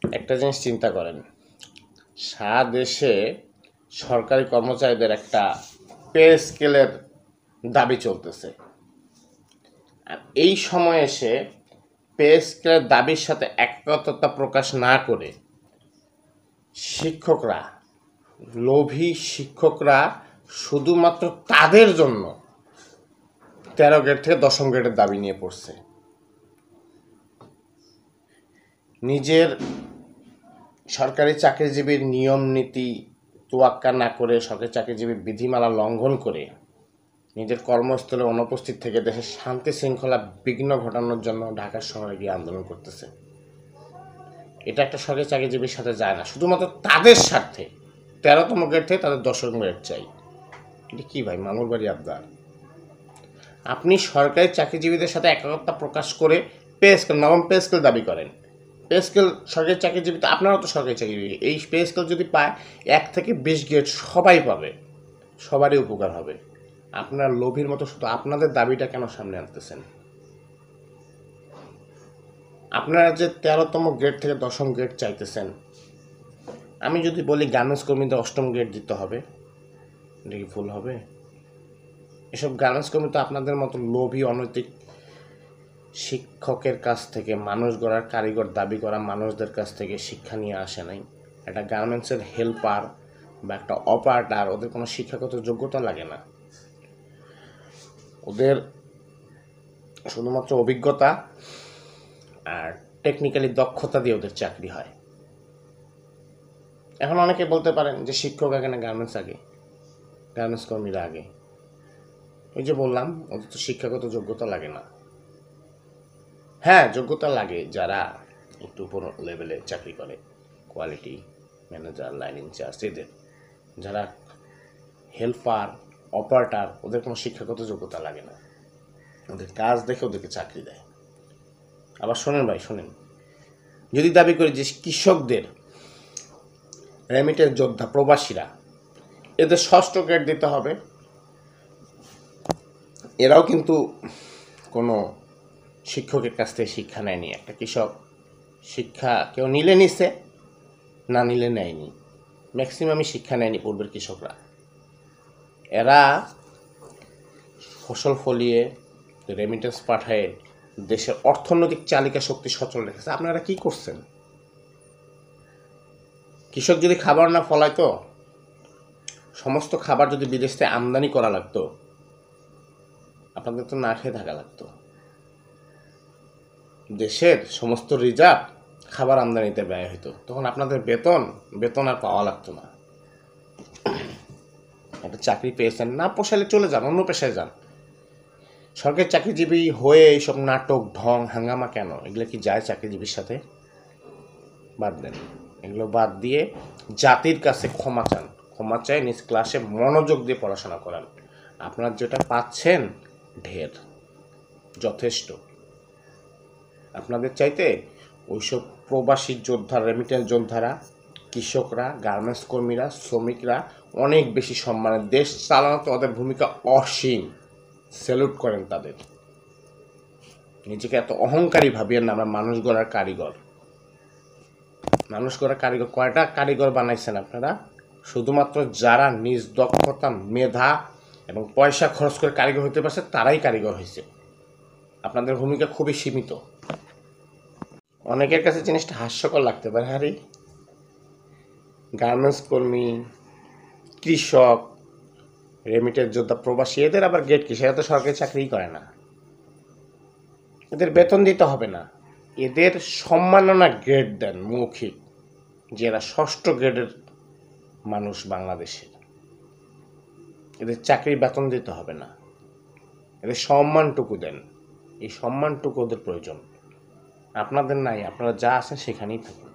একটা জিনিস চিন্তা করেন, সারা দেশে সরকারি কর্মচারীদের একটা পে স্কেলের দাবি চলতেছে। আর এই সময় এসে পে স্কেলের দাবির সাথে একত্রতা প্রকাশ না করে শিক্ষকরা, লোভী শিক্ষকরা শুধুমাত্র তাদের জন্য 13 গ্রেড থেকে 10ম গ্রেডের দাবি নিয়ে পড়ছে। নিজের সরকারি চাকরিজীবীর নিয়ম নীতি তোয়াক্কা না করে, সরকারি চাকরিজীবীর বিধিমালা লঙ্ঘন করে নিজের কর্মস্থলে অনুপস্থিত থেকে দেশের শান্তি শৃঙ্খলা বিঘ্ন ঘটানোর জন্য ঢাকা শহরে গিয়ে আন্দোলন করতেছে। এটা একটা সরকারি চাকরিজীবীর সাথে যায় না, শুধুমাত্র তাদের স্বার্থে 13তম গ্রেড থেকে তাদের 10ম গ্রেড চাই। এটা কি ভাই, মামুরবাড়ি আবদার? আপনি সরকারি চাকরিজীবীদের সাথে একতা প্রকাশ করে পে স্কেল, 9ম পে স্কেল দাবি করেন। পে স্কেল সরকারি চাকরিজীবী তো, আপনারাও তো সরকারি চাকরিজীবী, এই পে স্কেল যদি পায় 1 থেকে 20 গ্রেড সবাই পাবে, সবারই উপকার হবে। আপনার লোভীর মতো শুধু আপনাদের দাবিটা কেন সামনে আনতেছেন? আপনারা যে 13তম গ্রেড থেকে 10ম গ্রেড চাইতেছেন, আমি যদি বলি গার্মেন্টস কর্মীদের 8ম গ্রেড দিতে হবে, এটা কি ভুল হবে? এসব গার্মেন্টস কর্মী তো আপনাদের মতো লোভী অনৈতিক শিক্ষকের কাছ থেকে, মানুষ গড়ার কারিগর দাবি করা মানুষদের কাছ থেকে শিক্ষা নিয়ে আসে নাই। একটা গার্মেন্টসের হেল্পার বা একটা অপারেটর, ওদের কোনো শিক্ষাগত যোগ্যতা লাগে না। ওদের শুধুমাত্র অভিজ্ঞতা আর টেকনিক্যালি দক্ষতা দিয়ে ওদের চাকরি হয়। এখন অনেকে বলতে পারেন যে শিক্ষক আগে না গার্মেন্টস আগে, গার্মেন্টস কর্মীরা আগে। ওই যে বললাম, ওদের তো শিক্ষাগত যোগ্যতা লাগে না। হ্যাঁ, যোগ্যতা লাগে যারা একটু উপর লেভেলে চাকরি করে, কোয়ালিটি ম্যানেজার, লাইন ইনচার্জ, এদের। যারা হেল্পার, অপারেটর, ওদের কোনো শিক্ষাগত যোগ্যতা লাগে না, ওদের কাজ দেখে ওদেরকে চাকরি দেয়। আবার শোনেন ভাই, শোনেন, যদি দাবি করি যে কৃষকদের, রেমিটেন্স যোদ্ধা, প্রবাসীরা, এদের 6ষ্ঠ গ্রেড দিতে হবে, এরাও কিন্তু কোনো শিক্ষকের কাছ থেকে শিক্ষা নেয়নি। একটা কৃষক শিক্ষা কেউ নিলে নিছে, না নিলে নেয়নি। ম্যাক্সিমামই শিক্ষা নেয়নি পূর্বের কৃষকরা। এরা ফসল ফলিয়ে, রেমিটেন্স পাঠায় দেশের অর্থনৈতিক চালিকা শক্তি সচল রেখেছে। আপনারা কি করছেন? কৃষক যদি খাবার না ফলাইতো, সমস্ত খাবার যদি বিদেশ থেকে আমদানি করা লাগতো, আপনাদের তো না খেয়ে থাকা লাগতো। দেশের সমস্ত রিজার্ভ খাবার আমদানিতে ব্যয় হতো, তখন আপনাদের বেতন আর পাওয়া লাগতো না। একটা চাকরি পেয়েছেন, না পোষালে চলে যান, অন্য পেশায় যান। সরকারি চাকরিজীবী হয়ে এইসব নাটক, ঢং, হাঙ্গামা কেন? এগুলো কি যায় চাকরিজীবীর সাথে? বাদ দেন, এগুলো বাদ দিয়ে জাতির কাছে ক্ষমা চান। ক্ষমা চাই, নিজ ক্লাসে মনোযোগ দিয়ে পড়াশোনা করান। আপনারা যেটা পাচ্ছেন ঢের, যথেষ্ট। আপনাদের চাইতে ওইসব প্রবাসী যোদ্ধা, রেমিটেন্স যোদ্ধারা, কৃষকরা, গার্মেন্টস কর্মীরা, শ্রমিকরা অনেক বেশি সম্মানের। দেশ চালানোতে ওদের ভূমিকা অসীম, স্যালুট করেন তাদের। নিজেকে এত অহংকারী ভাবিয়েন না। আমরা মানুষ গড়ার কারিগর। মানুষ গড়ার কারিগর কয়টা কারিগর বানাইছেন আপনারা? শুধুমাত্র যারা নিজ দক্ষতা, মেধা এবং পয়সা খরচ করে কারিগর হতে পারছে, তারাই কারিগর হয়েছে। আপনাদের ভূমিকা খুবই সীমিত। অনেকের কাছে জিনিসটা হাস্যকর লাগতে পারে, আরে গার্মেন্টস কর্মী, কৃষক, রেমিটেন্স যোদ্ধা, প্রবাসী, এদের আবার গ্রেড কি? সেটা তো সরকারি চাকরিই করে না। এদের বেতন দিতে হবে না, এদের সম্মাননা গ্রেড দেন মৌখিক, যে এরা 6ষ্ঠ গ্রেডের মানুষ বাংলাদেশের। এদের চাকরির বেতন দিতে হবে না, এদের সম্মানটুকু দেন। এই সম্মানটুকু ওদের প্রয়োজন, আপনাদের নাই। আপনারা যা আছেন সেখানেই থাকুন।